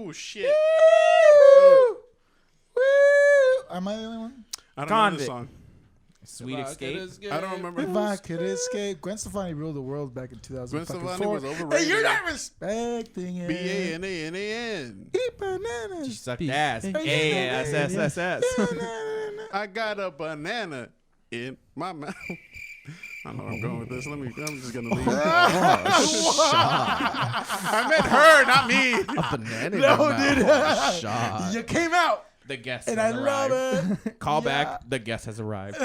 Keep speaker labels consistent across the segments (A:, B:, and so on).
A: Oh, shit.
B: Woo! Am I the only one?
A: I don't know this song.
C: Sweet Escape.
A: I don't remember.
B: If I could escape. Gwen Stefani ruled the world back in 2004.
A: Gwen Stefani was overrated.
B: Hey, you're not respecting it.
A: B-A-N-A-N-A-N.
B: Eat bananas.
C: She sucked ass. A-S-S-S-S.
A: I got a banana in my mouth. I know where I'm going with this. I'm just going to leave. I meant her, not me.
D: A banana.
B: No, dude.
D: Shot.
B: You came out.
C: The guest
B: And
C: has
B: I
C: arrived.
B: love it.
C: Call
B: Yeah.
C: back. The guest has arrived.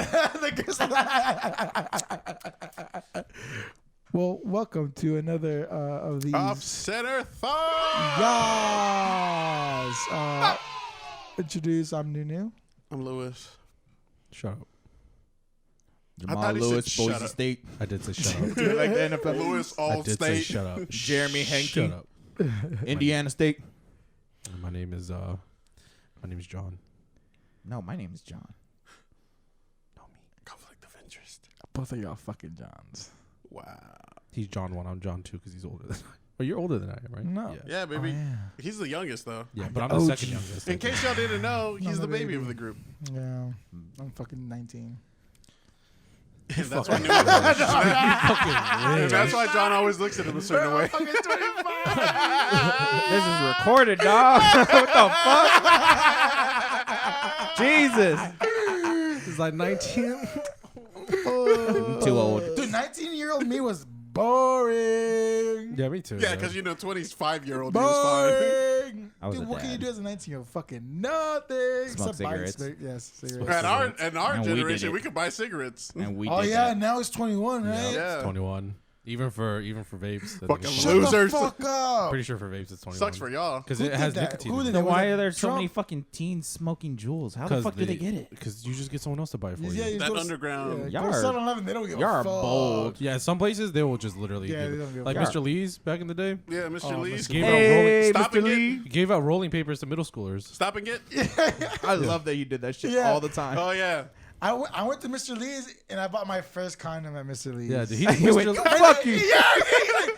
B: Well, welcome to another of these.
A: Off-center thought.
B: Yes. Introduce. I'm Nunu.
A: I'm Lewis.
D: Shut up.
C: Jamal
A: thought he said
C: Lewis,
A: shut
C: Boise
A: up.
C: State.
D: I did say shut up.
C: Do you like the NFL?
A: Lewis
D: I did say
A: All-State.
D: shut up.
C: Jeremy
D: Shut
C: Hankey.
D: up.
C: Indiana State.
D: My name is John.
C: No, my name is John.
A: Conflict of interest.
B: Both of y'all fucking Johns.
A: Wow.
D: He's John 1. I'm John 2 because he's older than I am. Well, you're older than I am, right?
B: No.
D: Yeah,
A: Yeah, baby.
B: Oh, yeah.
A: He's the youngest, though.
D: yeah but I'm
B: OG.
D: the second youngest.
A: In case y'all didn't know, he's
B: I'm
A: the
B: the
A: baby
B: baby.
A: of the group.
B: Yeah. I'm fucking 19.
A: And that's why that's why John always looks at him a certain way.
C: This is recorded, dog. What the fuck? Jesus.
D: He's like 19.
C: I'm too old.
B: Dude, 19-year-old me was boring.
D: Yeah, me too.
A: Yeah, because 25-year-old he was fine.
B: Boring.
C: I was
B: Dude,
C: a
B: what can you
C: dad.
B: do as a 19-year-old? Fucking nothing.
C: Smoke
B: except buy
C: cigarettes.
B: Yes, cigarettes.
A: In our
C: And we did
A: generation,
C: it.
A: we could buy cigarettes.
C: And we
B: Oh
C: did
B: yeah,
C: that.
B: now it's 21, right?
A: Yeah.
D: 21. Even for vapes. I think
A: Fucking
D: it's
B: Shut
D: 21.
A: losers.
B: the fuck up.
D: Pretty sure for vapes it's 21.
A: Sucks for y'all.
D: Because
B: Who
D: it
B: did
D: has
B: that?
D: nicotine.
B: Who
D: in
B: did
D: it.
B: that?
C: Then why
B: Was it
C: are there so
B: Trump?
C: many fucking teens smoking Juuls? How the fuck do they get it?
D: Because you just get someone else to buy it for
B: Yeah,
D: you.
B: you
A: That
B: go to-
A: underground.
B: Yeah,
C: Y'all
B: go to
C: are-
B: 7-Eleven, they don't give
C: Y'all
B: a
C: are
B: fuck.
C: bold.
D: Yeah, some places they will just literally
B: Yeah,
D: give
B: they
D: it.
B: don't give a
D: Like
C: fuck.
D: Mr. Lees back in the day.
A: Yeah, Mr.
B: Oh,
A: Lees.
B: Mr.
D: Gave out rolling,
A: Stop and get.
D: he gave out rolling papers to middle schoolers.
A: Stop and get.
C: I love that you did that shit
B: Yeah.
C: all the time.
A: Oh yeah.
B: I went to Mr. Lee's and I bought my first condom at Mr. Lee's.
D: Yeah, he
C: He went,
D: Mr.
C: fuck you.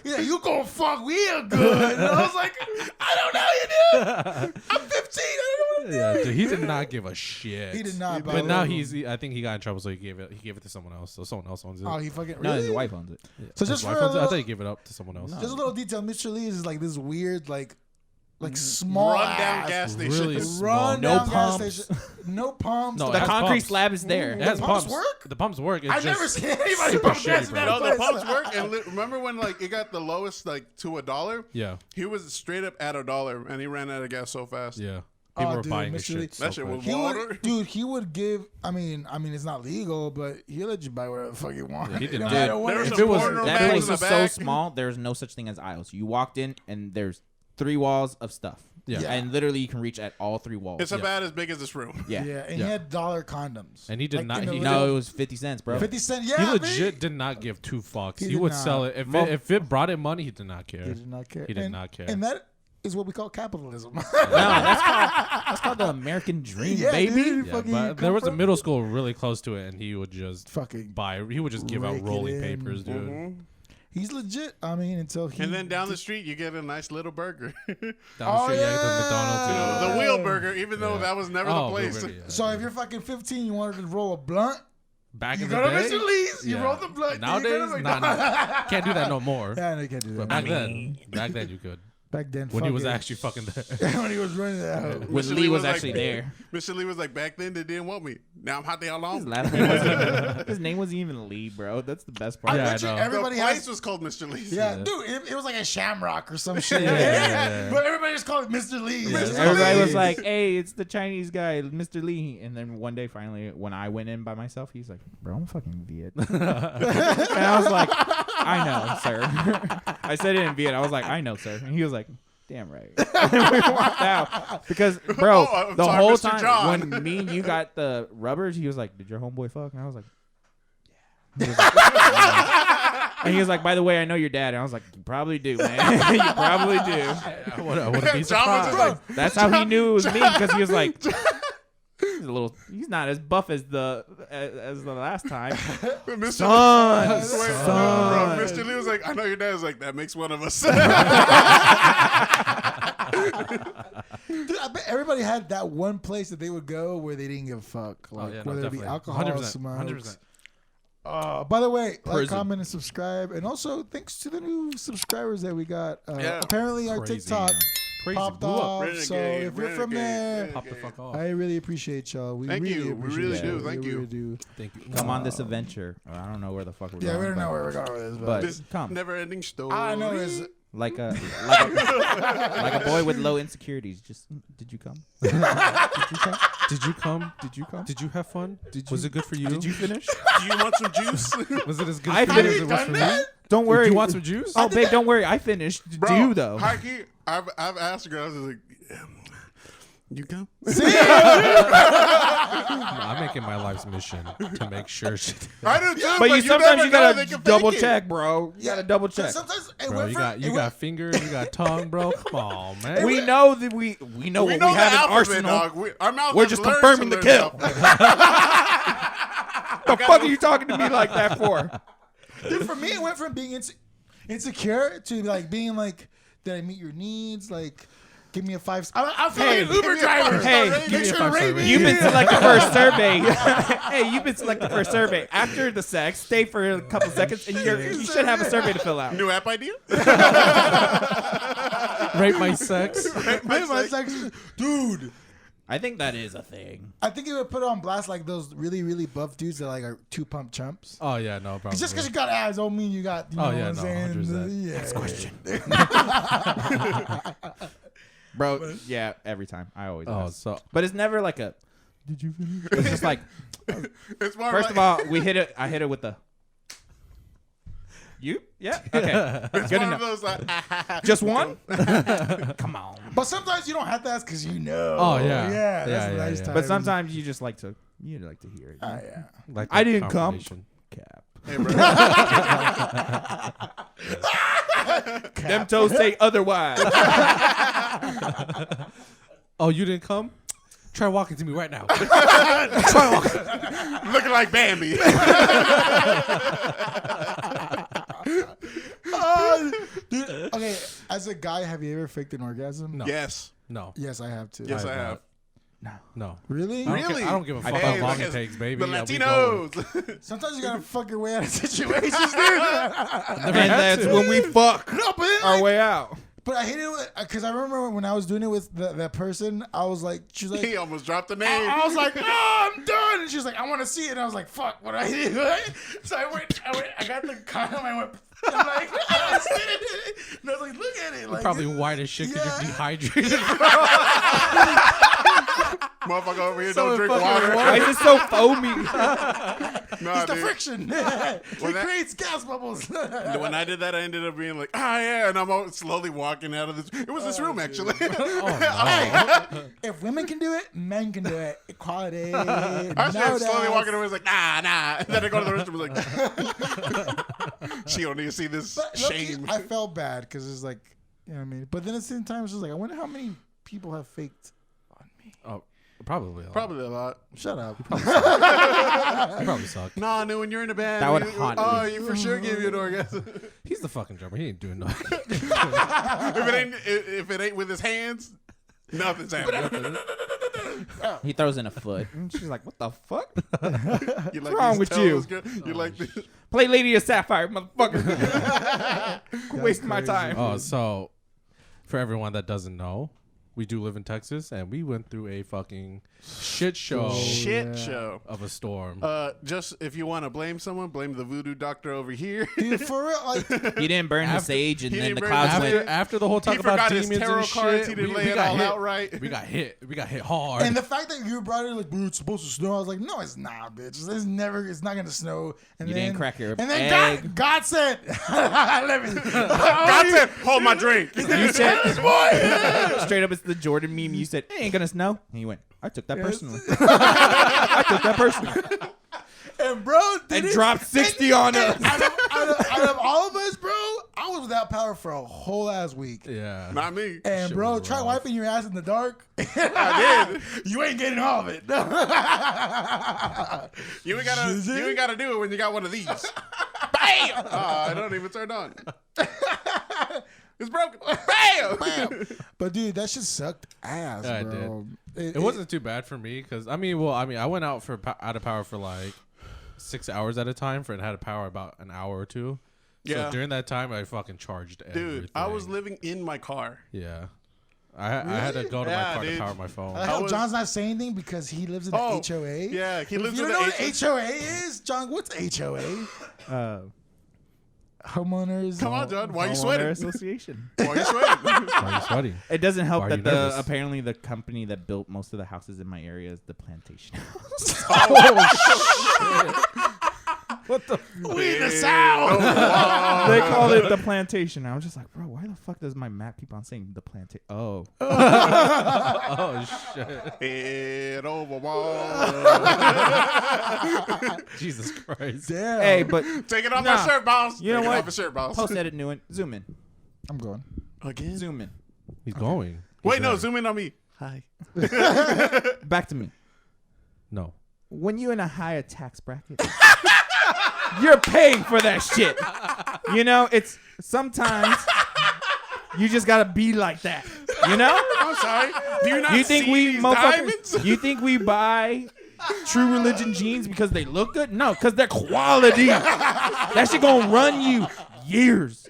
B: Yeah, you gonna fuck real good. And I was like, I don't know you, dude. I'm 15. I don't know what to do.
D: Yeah, dude, he did not give a shit.
B: He did not.
D: But now I think he got in trouble, so he gave it to someone else. So someone else owns it.
B: Oh, he fucking.
C: No,
B: Really?
C: his wife owns it.
D: Yeah.
B: So
D: His
B: just
D: wife
B: for a
D: owns it? I
B: little-
D: thought he gave it up to someone else.
C: No.
B: Just a little detail. Mr. Lee's is like this weird, like small
A: Run down
B: ass,
A: gas station.
D: really
B: run
C: No
B: down gas
C: pumps.
B: station. No pumps.
D: No,
C: The
D: it has
C: concrete
D: pumps.
C: slab is there.
D: It has
B: The pumps
D: pumps.
B: work?
D: The pumps work. It's
B: I've
D: just
B: never seen anybody
D: super
B: pump gas
D: shitty,
B: in
D: bro.
B: that
A: No, the
B: place.
A: pumps work. And remember when it got the lowest to $1?
D: Yeah,
A: He was straight up at $1, and he ran out of gas so fast.
D: yeah. People
B: Oh,
D: were
B: dude,
D: buying his
B: Mr.
D: shit.
B: Lee-
D: so
A: That shit
D: quick.
A: was
B: He
A: water.
B: would, dude. He would give. I mean, it's not legal, but he'll let you buy whatever the fuck you want.
D: Yeah, he did
B: No
D: not.
B: matter what
A: There was
B: it
A: a
B: is.
D: it was-
A: porno
C: That
A: bags
C: place
A: in the
C: was so
A: back.
C: small, there's no such thing as aisles. You walked in, and there's 3 walls of stuff.
D: Yeah.
B: Yeah.
C: And literally, you can reach at all 3 walls.
A: It's about as big as this room.
C: yeah.
B: Yeah, and
D: Yeah.
B: he had dollar condoms.
D: And he did not-
B: in the
D: he-
C: No, it was 50 cents, bro.
B: 50 cent.
D: He
B: Yeah,
D: legit did not give 2 fucks.
B: He
D: He
B: did
D: would
B: not.
D: sell it if it brought him money. He did not care.
B: He did not care.
D: He did
B: And-
D: not care.
B: And that is what we call capitalism.
C: No, that's called the American dream,
B: Yeah,
C: baby.
B: dude.
D: Yeah,
B: Fucking
D: but there was a middle school really close to it, and he would just
B: fucking.
D: He would just give out
B: Rake it
D: rolling
B: in.
D: papers, dude.
A: Mhm.
B: He's legit. I mean, until he.
A: And then down the street, you get a nice little burger.
D: Down the
B: Oh,
D: street, yeah,
B: yeah.
D: the McDonald's.
A: The
D: Yeah.
A: wheel burger, even though
D: Yeah.
A: that was never
D: Oh,
A: the place.
D: Blueberry, yeah,
B: So if
D: dude.
B: you're fucking 15, you wanted to roll a blunt.
D: back
B: You
D: in
B: go
D: the
B: to
D: day,
B: Mr. Lee's. You
D: yeah.
B: roll the blunt.
D: Nowadays,
B: you go to McDonald's.
D: can't do that no more.
B: Yeah, no, you can't do
D: But
B: that.
D: back then you could.
B: Back then,
D: When he was
B: fucking-
D: actually fucking there.
B: when he was running out.
C: When
A: Mr.
C: Lee was
A: like-
C: actually there.
A: Mr. Lee was like, back then they didn't want me. Now I'm hot there
C: His
A: alone.
C: last name wasn't his name wasn't even Lee, bro. That's the best part.
B: I
D: Yeah,
B: bet you
D: I know.
A: The
B: everybody
A: place
B: has.
A: was called Mr. Lee's.
B: Yeah,
D: Yeah.
B: dude, it was like a shamrock or some shit.
D: yeah.
B: But everybody just called it Mr. Lee.
D: Yeah.
B: Mr.
C: Everybody
B: Lee.
C: was like, "Hey, it's the Chinese guy, Mr. Lee." And then one day, finally, when I went in by myself, he's like, "Bro, I'm fucking Viet." And I was like, "I know, sir." I said it in Viet. I was like, "I know, sir." And he was like, "Damn right." And we walked out because, bro,
A: Oh, I'm
C: the
A: sorry,
C: whole
A: Mr.
C: time
A: John.
C: when me and you got the rubbers, he was like, "Did your homeboy fuck?" And I was like, "Yeah." He was like, "Yeah." And he was like, "By the way, I know your dad." And I was like, "You probably do, man. You probably do."
D: I wouldn't be
A: John was
D: surprised.
A: like,
C: That's how he knew it was me because he was like, he's not as buff as the last time.
A: Mr.
C: Son,
A: Bro,
C: son.
A: Mr. Lee was like, I know your dad was like, that makes one of us.
B: Dude, I bet everybody had that one place that they would go where they didn't give a fuck. Like, whether it be alcohol,
D: 100%,
B: smokes.
D: 100%.
B: By the way, like,
C: Prison.
B: comment, and subscribe. And also, thanks to the new subscribers that we got. Apparently, our
D: Crazy,
B: TikTok
D: man. Crazy.
B: popped
D: Blew up.
B: off.
A: Renegade,
B: So if you're from there,
A: renegade.
D: Pop the fuck off.
B: I really appreciate y'all. We
A: Thank
B: really
A: you. We
B: appreciate
A: really
B: y'all.
A: do. Thank
B: We
A: you.
B: really do.
D: Thank you.
C: Come on this adventure. I don't know where the fuck we're
B: Yeah,
C: going.
B: we don't know
C: but-
B: where we're going with this,
C: But
A: This
C: come.
A: never-ending story.
B: all I know is
C: Like a like a boy with low insecurities. Just did you come?
D: Did you come? Did you come?
C: Did you come?
D: Did you have fun? Was it good for you?
C: Did you finish?
A: do you want some juice?
D: Was it as good
C: I
D: for you as
C: finished.
D: it was for me?
C: Don't
D: Do
C: worry.
D: you want some juice?
C: Oh, babe, don't worry. I finished.
A: Bro,
C: Do you though?
A: Hikey, I've asked a girl. I was like, you come?
D: I'm making my life's mission to make sure she.
A: I do too.
C: But you sometimes
A: never
C: you
A: know, they
C: gotta
A: can
C: double
A: fake it.
C: check, bro. You gotta double check.
B: sometimes it
D: Bro,
B: went
D: you
B: from-
D: got
B: it went-
D: fingers, you got tongue, bro. Come on, man.
C: We know that we know
A: We
C: what
A: know
C: we
A: the
C: have in
A: alphabet,
C: arsenal.
A: dog. Our mouth
C: We're
A: has
C: just
A: learned
C: confirming
A: to
C: the
A: learn
C: kill.
A: alphabet.
C: The fuck are you talking to me like that for?
B: Dude, for me, it went from being insecure to like being like, did I meet your needs? Like, give me a 5. I feel
C: Hey,
B: like an Uber
A: give me a
B: driver.
A: 5-star
C: Hey,
A: rating.
D: give me a 5-star rating.
C: You've been selected for a survey. Hey, you've been selected for a survey. After the sex, stay for a couple seconds, and you should have a survey to fill out.
A: New app idea?
D: Rate my sex.
B: My sex, dude.
C: I think that is a thing.
B: I think it would put on blast like those really, really buff dudes that like are 2-pump chumps.
D: Oh yeah, no problem.
B: It's just because you got abs don't mean you got. You know
D: yeah,
B: what I'm
D: no,
B: saying?
D: 100%.
B: Yeah. Next question.
C: Bro, yeah, every time. I always
D: Oh,
C: ask.
D: so
C: But it's never like a, did you finish? It's just like,
A: It's more
C: first
A: like,
C: of all, we hit it. I hit it with the, you? Yeah? Okay.
A: it's
C: Good
A: one
C: enough.
A: of those like,
C: Just one? Come on.
B: But sometimes you don't have to ask because you know.
D: Oh, yeah.
B: Yeah. That's
D: Yeah,
B: a
D: yeah,
B: nice
D: yeah.
B: time.
C: But sometimes you just like to, hear it.
B: Yeah.
D: like
C: I
D: that
C: didn't come.
D: combination.
C: Cap.
A: hey, bro.
C: Them toes say otherwise.
D: Oh, you didn't come? Try walking to me right now.
A: Looking like Bambi.
B: Dude, okay, as a guy, have you ever faked an orgasm?
D: No.
A: Yes.
D: No.
B: Yes, I have to.
A: Yes, I have.
D: No.
B: Really?
A: Really?
D: I don't give a fuck
A: Hey,
D: how long
A: look
D: it
A: at
D: takes, baby.
A: The
D: Yeah, we going.
A: Latinos.
B: Sometimes you gotta fuck your way out of situations, dude.
C: And that's when we fuck
B: No, but then,
C: our
B: like,
C: way out.
B: but I hate it because I remember when I was doing it with that person, I was like, she's like,
A: He almost dropped the name.
B: I was like, no, I'm done. And she's like, I want to see it. And I was like, fuck, what do I do? So I got the condom. I'm like, I see it. And I was like, look at it. Like,
D: Probably white as shit because
B: Yeah.
D: you're dehydrated.
A: Motherfucker over here
D: So
A: don't drink
D: fucking
A: water.
C: Why is it so foamy?
A: Nah,
B: it's the
A: dude.
B: friction. It
A: that-
B: creates gas bubbles.
A: When I did that, I ended up being like, yeah, and I'm all slowly walking out of this. It was this room, actually.
B: If women can do it, men can do it. Equality.
A: I was
B: no
A: just slowly
B: doubt.
A: walking away. I was like, nah. And then I go to the restroom. Like, she don't need to see this
B: But low-key,
A: shame.
B: I felt bad because it's like, you know what I mean? But then at the same time, it's just like, I wonder how many people have faked on me.
D: Oh, probably. A lot.
A: Probably a lot.
B: Shut up.
D: You probably suck.
A: Nah, no, when you're in a band.
C: That would
A: you-
C: haunt
A: Oh,
C: me.
A: you for sure gave you an orgasm.
D: He's the fucking drummer. He ain't doing nothing.
A: if it ain't with his hands, nothing's happening.
C: He throws in a foot. And she's like, what the fuck?
A: You like
C: wrong
A: these
C: with
A: toes,
C: you?
A: girl? You like this?
C: Play Lady of Sapphire, motherfucker. Quit wasting my
B: crazy.
C: time.
D: Oh, so for everyone that doesn't know, we do live in Texas, and we went through a fucking shit show
A: Shit
B: yeah.
A: show.
D: of a storm.
A: Just if you want to blame someone, blame the voodoo doctor over here.
B: Dude, for real, like,
C: He didn't burn the
D: After-
C: sage, and
A: he
C: then
A: didn't
C: the
A: burn
C: clouds
A: the
C: went.
D: After the whole talk
A: He
D: about
A: forgot his
D: demons
A: tarot
D: and
A: cards.
D: shit,
A: He didn't
D: we
A: lay it
D: got
A: all
D: hit.
A: out right.
D: We got hit. We got hit hard.
B: and the fact that you brought it like, bro, it's supposed to snow. I was like, no, it's not, bitch. It's not gonna snow. And
C: You
B: then,
C: didn't crack your
B: And then
C: egg.
B: God said, let me.
A: God said, hold my drink.
C: You said, straight up, it's the Jordan meme. You said, it ain't gonna snow. And he went, I took that personally. I took that personally.
B: And bro,
C: And dropped 60 on us.
B: Out of all of us, bro, I was without power for a whole ass week.
D: yeah.
A: Not me.
B: And
D: Shit
B: bro,
D: was
B: try
D: rough.
B: wiping your ass in the dark.
A: I did.
B: You ain't getting all of it.
A: You ain't gotta do it when you got one of these. Bam! I don't even turn on. It's broken. Bam! bam.
B: But dude, that shit sucked ass,
D: Yeah, it
B: bro.
D: It wasn't too bad for me because I went out out of power for like 6 hours at a time and had a power about an hour or two.
A: Yeah.
D: So during that time, I fucking charged everything.
A: Dude, I was living in my car.
D: Yeah. I had to go to my car to power my phone.
B: John's not saying anything because he lives in an HOA.
A: Yeah, he lives
B: you
A: in
B: don't know
A: the
B: what HOA is? John, what's HOA? Homeowners.
A: Come on, John. Why are you
C: Homeowner
A: sweating?
C: Association.
A: Why are you sweating?
D: Why are you sweating?
C: It doesn't help
D: Why are
C: that
D: you nervous?
C: apparently the company that built most of the houses in my area is the Plantation House.
D: What the?
B: We the South.
C: They called it the Plantation. I was just like, bro, why the fuck does my map keep on saying the Plantation? Oh.
D: Oh shit!
A: Head over wall.
D: Jesus Christ!
B: Damn.
C: Hey, but
A: Taking off
C: Nah.
A: my shirt, boss.
C: You know
A: Taking
C: what?
A: off my shirt, boss.
C: post edit new one. Zoom in.
B: I'm going.
A: Again?
C: Zoom in.
D: He's going.
A: Wait,
D: He's
A: no.
D: there.
A: Zoom in on me. Hi.
C: Back to me.
D: No.
C: When you're in a higher tax bracket, you're paying for that shit. You know, it's sometimes you just gotta be like that. You know?
A: I'm sorry. Do you not
C: You think
A: see
C: we
A: these
C: motherfuckers?
A: diamonds?
C: You think we buy True Religion jeans because they look good? No, because they're quality. That shit gonna run you years.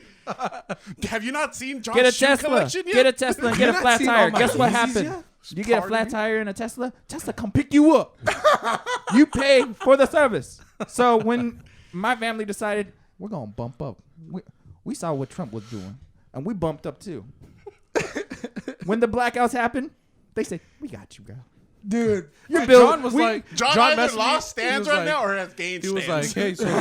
A: Have you not seen John's
C: Get a
A: shoe
C: Tesla.
A: collection yet?
C: Get a Tesla and get a
B: not
C: flat
B: seen
C: tire.
B: all my
C: Guess what
B: Yeezys
C: happened?
B: yet?
C: You get a
A: Pardon
C: flat
A: me?
C: tire in a Tesla. Tesla come pick you up. You pay for the service. So when my family decided we're gonna bump up, we saw what Trump was doing, and we bumped up too. When the blackouts happened, they said, "We got you, girl."
B: Dude.
C: Your bill
D: John was like,
A: John
D: messaged
A: either
D: me,
A: lost
D: he
A: stands
D: was
A: right
D: like-
A: now or has gained
D: He was
A: stands.
D: like, hey, so
A: You're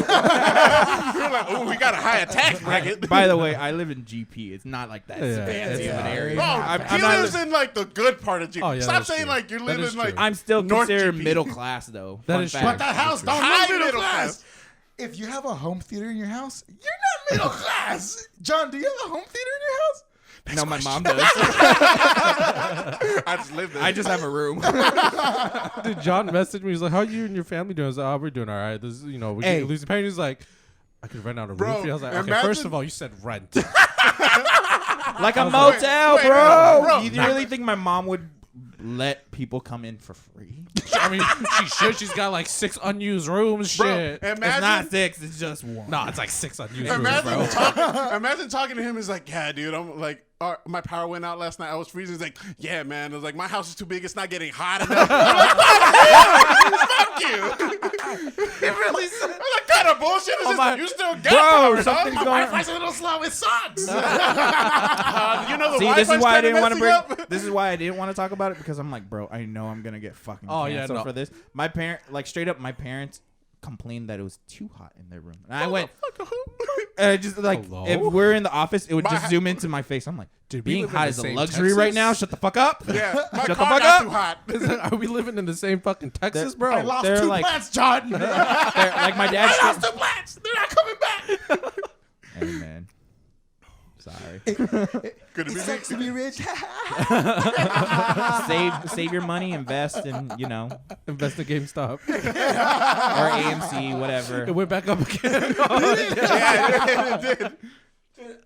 A: like, oh, we got a higher tax bracket.
C: By the way, I live in GP. It's not like that
D: Yeah,
C: fancy of an
D: yeah.
C: area.
A: Bro,
C: I'm
A: he
C: not
A: lives in like the good part of G.
D: Oh, yeah,
A: Stop
D: that's
A: saying
D: true.
A: like you're
D: That
A: living
D: is
A: like
D: true.
C: I'm still
A: North
C: considered
A: GP.
C: middle class though.
D: That
C: Fun
D: is
C: fact.
D: true.
B: But that house don't
A: High
B: look middle
A: middle
B: class. If you have a home theater in your house, you're not middle class. John, do you have a home theater in your house?
C: No, my mom does.
A: I just live there.
C: I just have a room.
D: dude, John messaged me. He's like, how you and your family doing? I was like, oh, we're doing all right. This is, we
C: Hey.
D: can lose the pain. He's like, I could rent out a
A: Bro,
D: room. I was like, okay,
A: imagine-
D: first of all, you said rent.
C: Like a
D: was
C: motel,
A: wait,
C: bro.
A: bro.
C: You really think my mom would let people come in for free?
D: I mean, she should. She's got like 6 unused rooms.
A: Bro,
D: Shit.
C: It's
A: imagine,
C: not 6. It's just 1.
D: Nah, it's like 6 unused rooms, bro.
A: imagine talking to him. He's like, yeah, dude, I'm like, my power went out last night. I was freezing. He's like, yeah, man. I was like, my house is too big. It's not getting hot enough. I'm like, fuck you. He really said, I'm like, kind of bullshit is this?
C: my-
A: You still get
C: Bro,
A: power,
C: something's
A: dog.
C: going-
B: Wi-Fi's a little slow. It sucks.
A: You know the
C: See, this is
A: Wi-Fi's
C: why I
A: kinda
C: didn't want to
A: messing
C: bring.
A: up.
C: This is why I didn't want to talk about it because I'm like, bro, I know I'm gonna get fucking
D: Oh, yeah,
C: canceled
D: no.
C: for this. My straight up, my parents complained that it was too hot in their room, and I went, just like
D: Hello?
C: if we're in the office, it would just
A: My-
C: zoom into my face. I'm like,
D: Dude, we
C: being
D: live in
C: hot
D: the
C: is a
D: same
C: luxury right
D: Texas?
C: now. Shut the fuck up.
A: Yeah, my
C: Shut the
A: car
C: fuck
A: got
C: up.
A: too hot.
D: Are we living in the same fucking Texas,
C: That-
D: bro?
B: I lost
C: They're
B: 2
C: like-
B: plants, John.
C: Like my dad.
B: I lost 2 plants. They're not coming back.
C: Hey man, sorry.
A: Could it
B: It
A: be
B: sucks to be rich.
C: save your money, invest in
D: Invest in GameStop.
C: or AMC, whatever.
D: It went back up again.
A: Yeah, it did.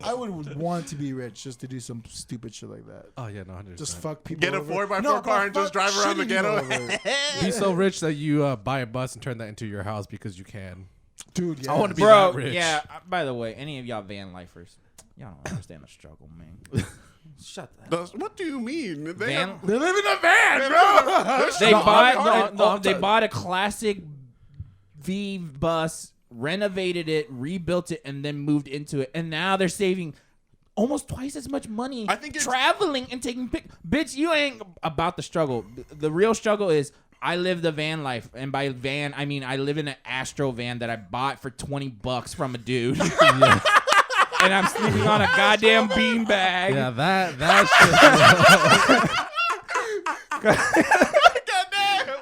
B: I would want to be rich just to do some stupid shit like that.
D: Oh yeah, no, 100%.
B: Just fuck people.
A: Get a
B: over.
A: 4x4 car and just drive around the
B: shitting people
A: ghetto.
B: over.
D: Be so rich that you buy a bus and turn that into your house because you can.
B: Dude, yeah.
D: I wanna be
C: Bro,
D: that rich.
C: yeah. By the way, any of y'all van lifers, y'all don't understand the struggle, man. Shut that.
A: What do you mean? They
C: Van.
A: have-
B: They live in a van, bro.
C: They
D: No,
C: bought
D: I'm
C: they
D: t-
C: bought a classic V bus, renovated it, rebuilt it, and then moved into it, and now they're saving almost twice as much money
A: I think it's-
C: traveling and taking bitch, you ain't about the struggle. The real struggle is I live the van life, and by van I mean I live in an Astro van that I bought for $20 from a dude. And I'm sleeping on a goddamn beanbag.
D: Yeah, that
A: Goddamn.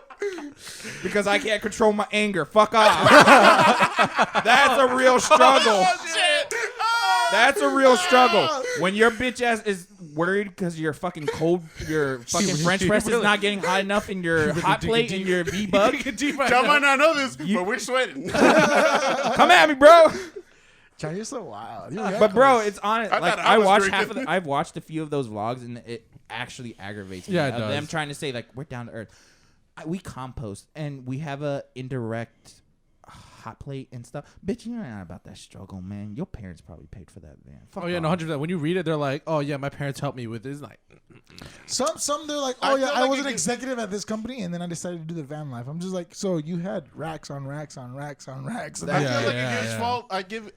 C: Because I can't control my anger. Fuck off. That's a real struggle.
A: Shit.
C: That's a real struggle. When your bitch ass is worried because your fucking your fucking French press is not getting hot enough in your hot plate and your V-Bug.
A: Y'all might not know this, but we're sweating.
C: Come at me, bro.
B: John, you're so wild.
C: But bro, it's honest.
A: I
C: Like
A: thought I
C: I
A: was
C: watch
A: drinking.
C: half of. I've watched a few of those vlogs, and it actually aggravates me.
D: Yeah, it
C: of
D: does.
C: them trying to say like we're down to earth. We compost, and we have a indirect hot plate and stuff. Bitch, you're not about that struggle, man. Your parents probably paid for that van. Fuck
D: Oh yeah, no,
C: off.
D: 100%. When you read it, they're like, "Oh yeah, my parents helped me with this." Like,
B: Some they're like,
A: I
B: oh yeah,
A: feel
B: I
A: like
B: was
A: it
B: an
A: gets-
B: executive at this company, and then I decided to do the van life. I'm just like, so you had racks on racks on racks on racks.
A: I
D: Yeah,
A: feel like
D: yeah,
A: it gives
D: yeah.
A: false.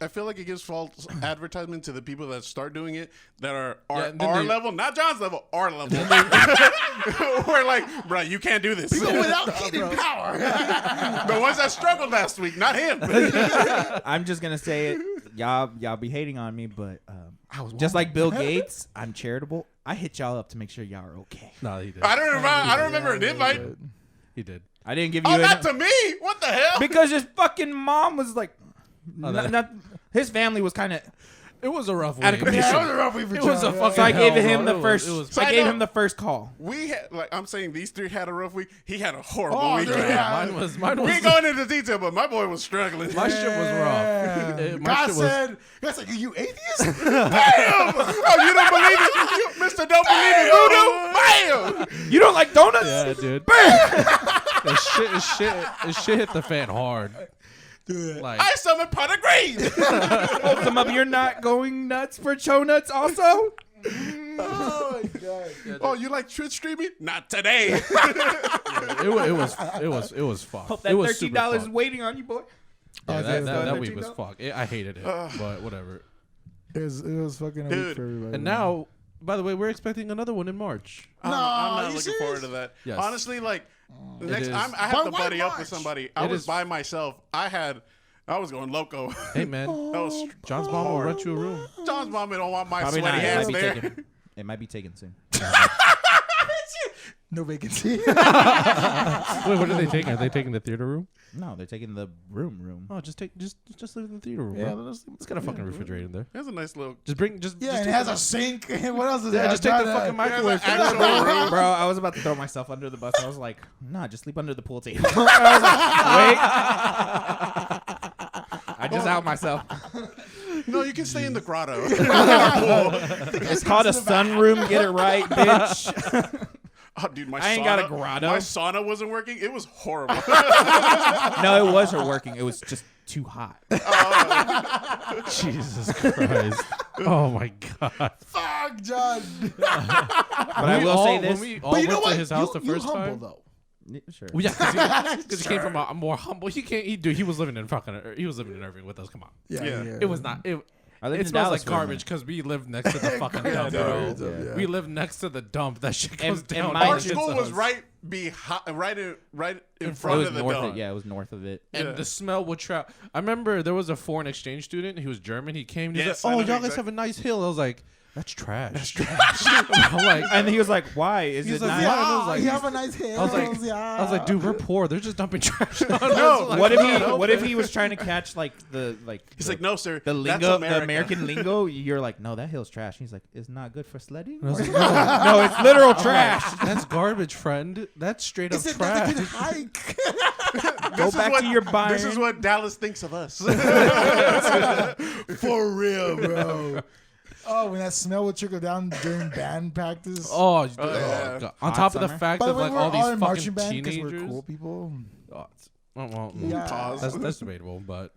A: I feel like it gives false advertisement to the people that start doing it that are
D: and then
A: our
D: they-
A: level, not John's level, our level. We're like, bro, you can't do this.
B: People without heat and power.
A: The ones that struggled last week, not him.
C: I'm just gonna say it. Y'all be hating on me, but
B: I was
C: just like Bill Gates, I'm charitable. I hit y'all up to make sure y'all are okay.
D: no, he did.
A: I don't remember an invite.
D: He did.
C: I didn't give you
A: Oh,
C: an
A: not to me. What the hell?
C: because his fucking mom was like, his family was kind of
D: It was a rough week.
C: out of commission.
B: Yeah, it was a rough week for
D: It was
B: John,
D: a
B: yeah.
D: fucking
C: So I gave
D: hell,
C: him
D: bro.
C: the first.
D: It was
C: I
A: I
C: gave
A: know.
C: him the first call.
A: We had, like, I'm saying these three had a rough week. He had a horrible
B: Oh,
A: week.
B: dude,
A: man.
B: yeah.
D: Mine was.
A: We ain't going into detail, but my boy was struggling.
D: My shit was rough. My
B: God
D: shit was.
B: said, "God's like, are you atheist?"
A: Bam! Oh, you don't believe it? You, Mr. Don't believe in voodoo? Bam!
C: You don't like donuts?
D: Yeah, dude. It shit hit the fan hard.
B: Dude,
D: Like,
A: I summoned pot of green.
C: Oh, some of you're not going nuts for cho nuts also?
B: oh my God.
A: Oh, you like Twitch streaming? Not today.
D: it was fucked.
C: Hope
D: It
C: that
D: was super
C: $13 is
D: fucked.
C: waiting on you, boy.
D: Yeah, that
C: $13.
D: week was fucked. I hated it, but whatever.
B: It was fucking a week
A: Dude.
B: for everybody.
D: And now, by the way, we're expecting another one in March.
A: I'm
B: you
A: not looking
B: serious?
A: forward to that.
D: Yes.
A: Honestly, like next,
D: is.
A: I
B: But
A: have to
B: why
A: buddy up
B: March?
A: with somebody. I
D: It
A: was
D: is.
A: by myself. I was going loco.
D: Hey man,
A: That was
D: John's mom will rent you a room.
A: John's mom don't want my
C: Probably
A: sweaty
C: not.
A: hands
C: It might be
A: there.
C: taken. It might be taken soon.
B: no vacancy.
D: Wait, what are they taking? Are they taking the theater room?
C: No, they're taking the room.
D: Oh, just live in the theater room.
B: Yeah,
D: bro. It's got a fucking refrigerator in there.
A: That's a nice little.
D: Just
B: yeah,
D: just
B: and it
D: take
B: has
D: the-
B: a sink. What else is
D: Yeah,
B: there?
D: just take the fucking microwave.
A: There's an actual room.
C: Bro, I was about to throw myself under the bus. I was like, nah, just sleep under the pool table. I was like, wait. I just out myself.
A: No, you can stay in the grotto.
C: It's called a sunroom. Get it right, bitch.
A: Oh, dude, my
C: I ain't
A: sauna,
C: got a grotto.
A: My sauna wasn't working. It was horrible.
C: No, it was her working. It was just too hot.
D: Jesus Christ! Oh my God!
B: Fuck, John.
C: But I will say this.
D: When we all
B: But you know
D: went
B: what?
D: to his house the
B: You
D: first
B: humble,
D: time.
B: though.
C: Sure.
D: Well, yeah, because he came from a more humble. He was living in Irving with us. Come on,
A: Yeah.
D: it was not.
C: I lived
D: It
C: in
D: smells
C: Dallas
D: like
C: for a minute.
D: garbage because we lived next to the fucking dump, bro.
B: Yeah.
D: We lived next to the dump. That shit goes
C: And
D: down.
C: my-
A: Our
C: It's
A: school was
D: us.
A: right in
C: It
A: front
C: was
A: of the
C: north
A: dump.
C: of, yeah, it was north of it.
D: And
A: Yeah.
D: the smell would trap. I remember there was a foreign exchange student. He was German. He came. He's
A: Yes,
D: like,
A: I
D: "Oh,
A: know
D: y'all guys
A: exact-
D: have a nice hill." I was like, "That's trash." That's trash. I'm like,
C: And he was like, why? Is
D: He's
C: it
D: like,
C: not?
D: yeah. I was like-
B: you have a nice hair.
D: I was like, dude, we're poor. They're just dumping trash. On us."
A: No,
D: Like,
C: What if
D: "No, no,
C: what if he was trying to catch like the
A: He's like, no, sir.
C: the
A: that's
C: lingo,
A: America.
C: the American lingo? You're like, no, that hill's trash. He's like, it's not good for sledding.
D: I was like,
C: No, it's literal trash.
D: That's garbage, friend. That's straight up
B: Is it not a good
D: trash.
B: hike?
C: Go back to your Bayern.
A: This is what Dallas thinks of us.
B: For real, bro. Oh, when that smell would trickle down during band practice.
D: Oh,
A: yeah.
D: God. On
C: Hot
D: top of the
C: summer.
D: fact
B: By the
D: of
B: way,
D: like
B: we're
D: all these
B: in marching
D: fucking
B: band because
D: teenagers.
B: we're cool people.
D: Oh, well,
B: Yeah.
A: Pause.
D: that's debatable, but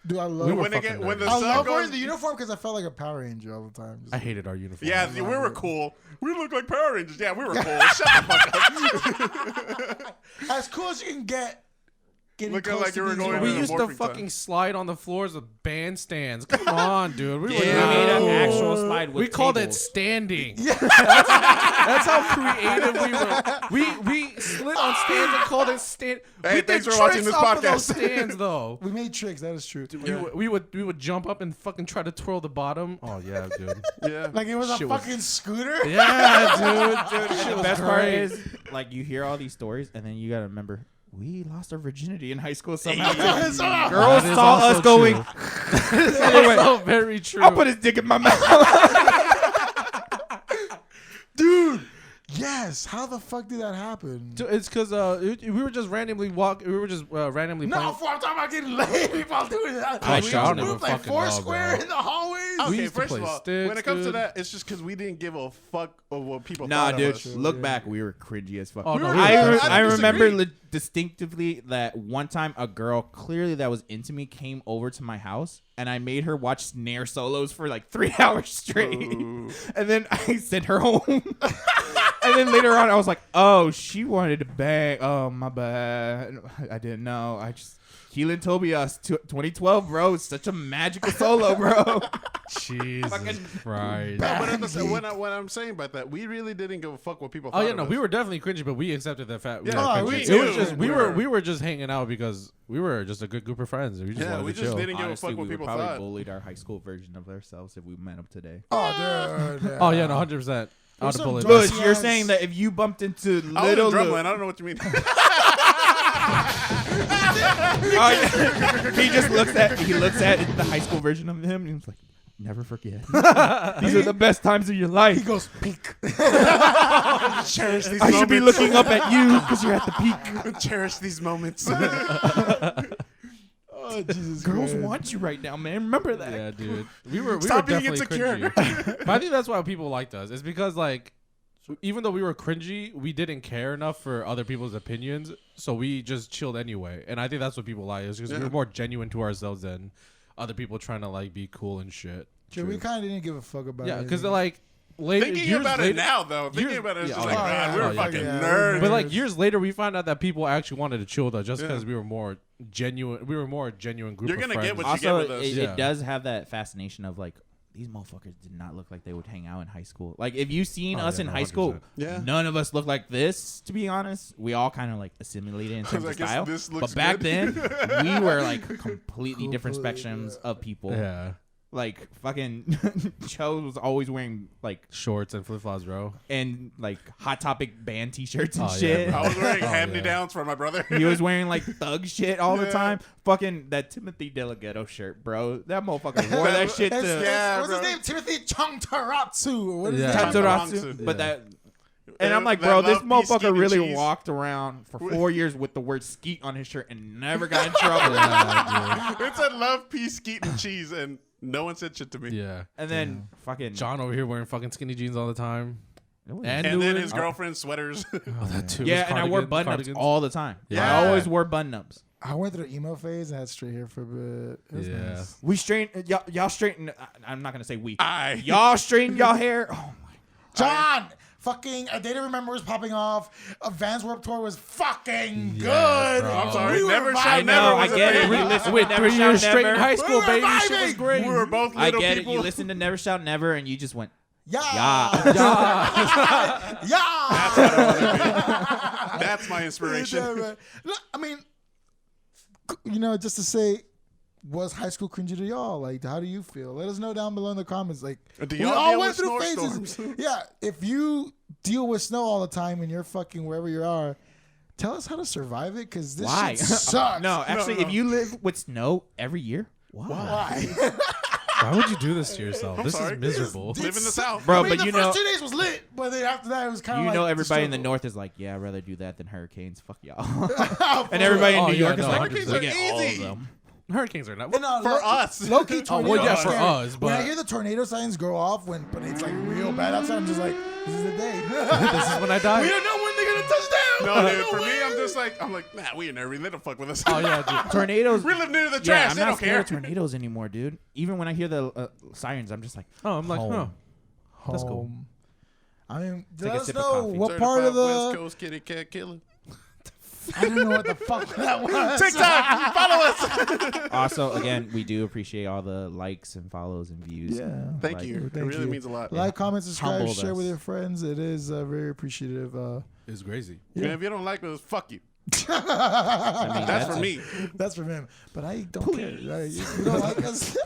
B: Dude, I
D: we
B: love.
D: were
A: when they
D: fucking
A: get- when
D: nerds.
A: the
B: I
A: sun
B: love
A: goes-
B: wearing the uniform because I felt like a Power Ranger all the time.
D: I hated our uniform.
A: Yeah, we were cool. We look like Power Rangers. Yeah, we were cool. Shut the fuck up.
B: As cool as you can get. Getting
A: Looking
B: close
A: like
B: to
A: you were
B: being
A: going
B: cool.
D: We
A: in a
D: used to
A: morphing
D: fucking
A: time.
D: slide on the floors with bandstands. Come on, dude. We were
C: We made an
D: not-
C: actual slide with
D: We called it
C: tables.
D: standing. That's how creative we were. We slid on stands and called it stand.
A: Hey,
D: we
A: thanks
D: did
A: for watching
D: tricks
A: this
D: off of those
A: podcast.
D: stands though.
B: We made tricks. That is true.
D: We would jump up and fucking try to twirl the bottom. Oh yeah, dude.
A: Yeah.
B: Like it was a
D: Shit was-
B: fucking scooter.
D: Yeah, dude. Shit
C: The
D: was
C: best part
D: great.
C: is, like, you hear all these stories, and then you gotta remember, we lost our virginity in high school somehow.
B: Somehow.
C: Girls
D: That is
C: saw
D: also
C: us going,
D: true. That's so very true.
C: I'll put his dick in my mouth.
B: Dude, yes. this? How the fuck did that happen?
D: It's because we were just randomly randomly
B: No,
D: playing.
B: I'm talking about getting laid. People doing that.
D: Oh,
B: We
D: shit, I don't
B: used to
D: even
B: move like
D: fucking know,
B: Foursquare
D: bro.
B: in the hallways.
A: Okay,
D: used to
A: first
D: play
A: of all,
D: sticks,
A: when it comes to
D: dude.
A: that, it's just because we didn't give a fuck of what people
C: Nah,
A: thought
C: dude.
A: of us.
C: Look back, we were cringy as fuck.
D: Oh, no,
C: I remember
A: disagree.
C: distinctively that one time a girl clearly that was into me came over to my house and I made her watch snare solos for like 3 hours straight. And then I sent her home. And then later on I was like, oh, she wanted to bang. Oh, my bad. I didn't know. I just Keelan Tobias 2012, bro. It's such a magical solo, bro.
D: Jesus Christ.
A: No, but at the same, what I'm saying about that, we really didn't give a fuck what people thought.
D: Oh yeah,
A: of
D: no,
A: us.
D: we were definitely cringy, but we accepted that fact.
A: Yeah,
B: Oh,
A: we
B: we
D: It
A: too.
D: was just we
A: were.
D: were just hanging out because we were just a good group of friends. We just
A: Yeah,
D: wanted
A: we
D: to
A: just
D: chill.
A: didn't give a
C: Honestly,
A: fuck what
C: we would
A: people
C: probably
A: thought.
C: bullied our high school version of ourselves if we met up today.
B: Oh, dude.
D: Oh yeah, no, 100%. I would have bullied.
B: Bush,
C: Bush,
B: yes.
C: you're saying that if you bumped into
A: I was in
C: little
A: drumline. I don't know what you mean.
C: he just looks at the high school version of him and he's like, never forget. These are the best times of your
B: He
C: life.
B: goes peak.
A: Cherish these
C: I should be
A: moments.
C: looking up at you because you're at the peak.
A: Cherish these moments.
B: Oh, Jesus
C: Girls
B: Christ.
C: want you right now, man. Remember that.
D: Yeah, dude. We were
A: Stop being
D: definitely
A: insecure.
D: cringy. But I think that's why people liked us. It's because like even though we were cringy, we didn't care enough for other people's opinions, so we just chilled anyway. And I think that's what people like. Is because we were more genuine to ourselves than other people trying to like be cool and shit.
B: Dude, we kind of didn't give a fuck about it.
D: Yeah, because they're like later.
A: Thinking
D: years
A: about
D: later,
A: it now, though. Thinking
D: years-
A: about it, it's
D: yeah,
A: just
D: oh,
A: like,
B: yeah.
A: God, we were
B: Oh, yeah,
A: fucking
B: yeah.
A: nerds.
D: But like years later, we found out that people actually wanted to chill with us just because
A: Yeah.
D: we were more genuine. We were more genuine group.
A: You're
D: of
A: gonna
D: friends.
A: get what you
C: Also,
A: get with us.
C: it
D: Yeah.
C: does have that fascination of like, these motherfuckers did not look like they would hang out in high school. Like, if you've seen
D: Oh,
C: us
D: yeah,
C: in
D: no,
C: high school,
D: 100%.
A: Yeah.
C: none of us look like this, to be honest. We all kind of like assimilated in terms
A: I
C: of
A: guess
C: style.
A: this looks
C: But back
A: good.
C: then, we were like completely different
B: Completely,
C: spectrums of people.
D: Yeah,
C: Like, fucking Cho was always wearing like,
D: shorts and flip flops, bro.
C: and like Hot Topic band t-shirts and
D: Oh, yeah,
C: shit.
D: bro.
A: I was wearing
D: Oh,
A: hand-me-downs for my brother.
C: He was wearing like thug shit all the
A: Yeah.
C: time. Fucking that Timothy DeLaGhetto shirt, bro. That motherfucker wore that shit
B: That's-
C: to
A: Yeah,
B: what's his
A: bro.
B: name? Timothy Chongtaratsu. What is
D: Yeah.
B: that?
C: Tatsuratsu. But that. And I'm like,
A: That
C: bro, this
A: love piece, skeet
C: motherfucker
A: and
C: really
A: cheese.
C: walked around for 4 years with the word skeet on his shirt and never got in trouble.
A: It said love, peace, skeet, and cheese, and no one said shit to me.
D: Yeah.
C: And then fucking
D: John over here wearing fucking skinny jeans all the time.
C: And
A: And then
D: doing-
A: his girlfriend's sweaters.
D: Oh, that too.
C: yeah,
D: His
C: and I wore
D: cardigan-
C: button ups
D: cardigans.
C: all the time.
A: Yeah.
C: I always wore button ups.
B: I went through emo phase and had straight hair for a bit. It was
D: Yeah.
B: nice.
C: We straighten y'all straighten. I'm not gonna say we.
A: I.
C: Y'all straighten y'all hair. Oh my.
B: John, fucking A Day to Remember was popping off. A Vans Warped Tour was fucking
D: Yeah,
B: good.
D: bro.
A: I'm sorry.
B: We
A: Never
B: were
A: Shall
C: I
B: vibing.
C: know.
A: Never
C: I
A: was a
C: get it.
A: thing.
C: We listen
D: Wait,
C: to Never
D: 3
C: Shout
D: years straight in
C: Never.
D: high school,
B: We were
D: baby. Shit
B: vibing.
D: was great.
A: We were both
C: I
A: little
C: get
A: people.
C: it. You listened to Never Shout Never, and you just went,
B: Yeah.
C: yeah.
B: Yeah.
A: That's my inspiration.
B: Yeah, man. Look, I mean, you know, just to say, was high school cringy to y'all? Like, how do you feel? Let us know down below in the comments. Like,
A: Do
B: we
A: y'all
B: all
A: deal
B: went
A: with
B: through phases.
A: snowstorms?
B: Yeah, if you deal with snow all the time and you're fucking wherever you are, tell us how to survive it, because this
C: Why?
B: shit sucks.
C: No, actually,
A: no.
C: if you live with snow every year, why?
B: Why?
D: Why would you do this to yourself? This
A: sorry.
D: is miserable.
A: Live in the South.
C: Bro,
B: I mean,
C: but
B: the
C: you
B: first
C: know,
B: 2 days was lit, but then after that, it was kind of
C: you
B: like
C: know, everybody in the
B: struggle.
C: north is like, yeah, I'd rather do that than hurricanes. Fuck y'all.
B: For
C: And everybody in
D: Oh,
C: New
D: yeah,
C: York is
D: no,
C: like,
D: 100%.
C: we get all of
A: Easy.
C: them.
D: Hurricanes are not.
B: real. And,
A: For
B: low-
A: us.
B: low-key
D: Oh,
B: tornado.
D: well, yeah, for
B: scary.
D: us,
B: When I
D: but-
B: hear the tornado signs go off when it's like real bad outside, I'm just like, this is the day.
D: This is when I die.
B: We don't know when they're gonna touch down.
A: No, dude. For me, I'm just like, nah, we in there. They don't fuck with us.
D: Oh yeah, dude.
C: Tornadoes.
A: We live near the
C: Yeah,
A: trash.
C: I'm
A: They
C: not
A: don't
C: scared
A: care.
C: of tornadoes anymore, dude. Even when I hear the sirens, I'm just like,
D: Oh, I'm like,
C: Home.
D: huh. That's cool.
B: Home. I mean,
C: Take a
B: let us
C: sip of
B: know
C: coffee.
B: what part of
A: West
B: the.
A: Coast kitty cat killer.
B: I don't know what the fuck that was.
A: TikTok, follow us.
C: also, again, we do appreciate all the likes and follows and views.
B: Yeah.
A: Thank
C: Like,
A: you. It
B: Thank
A: really
B: you.
A: means a lot.
B: Like, comment, subscribe,
C: Humbled
B: share
C: us.
B: with your friends. It is very appreciative.
D: It's crazy.
A: And if you don't like us, fuck you.
C: I mean,
A: That's for me.
B: That's from him. But I don't care. Right? You don't like us.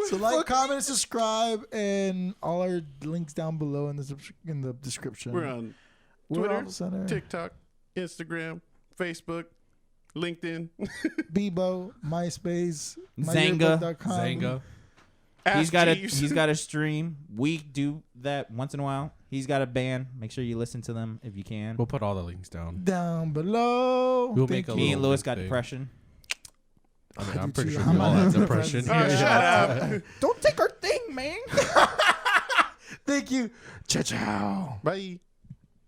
B: So like, comment, subscribe, and all our links down below in the description.
A: We're on
B: We're
A: Twitter,
B: on the center.
A: TikTok, Instagram, Facebook, LinkedIn.
B: Bebo, MySpace,
C: Zanga.
B: myyearbook.com.
D: Zanga.
C: He's
A: Ask
C: got a
A: Jeeves.
C: he's got a stream. We do that once in a while. He's got a band. Make sure you listen to them if you can.
D: We'll put all the links down.
B: Down below.
D: We'll
B: Thank
D: make a
B: you.
C: Me and
D: little
C: Lewis
D: link
C: got
D: thing.
C: depression.
D: I mean, I'm
B: do
D: pretty
B: too.
D: sure
B: I'm
D: we all
B: on
D: have
B: the
D: depression.
B: Oh, shut up.
C: Don't take our thing, man.
B: Thank you. Ciao, ciao.
A: Bye.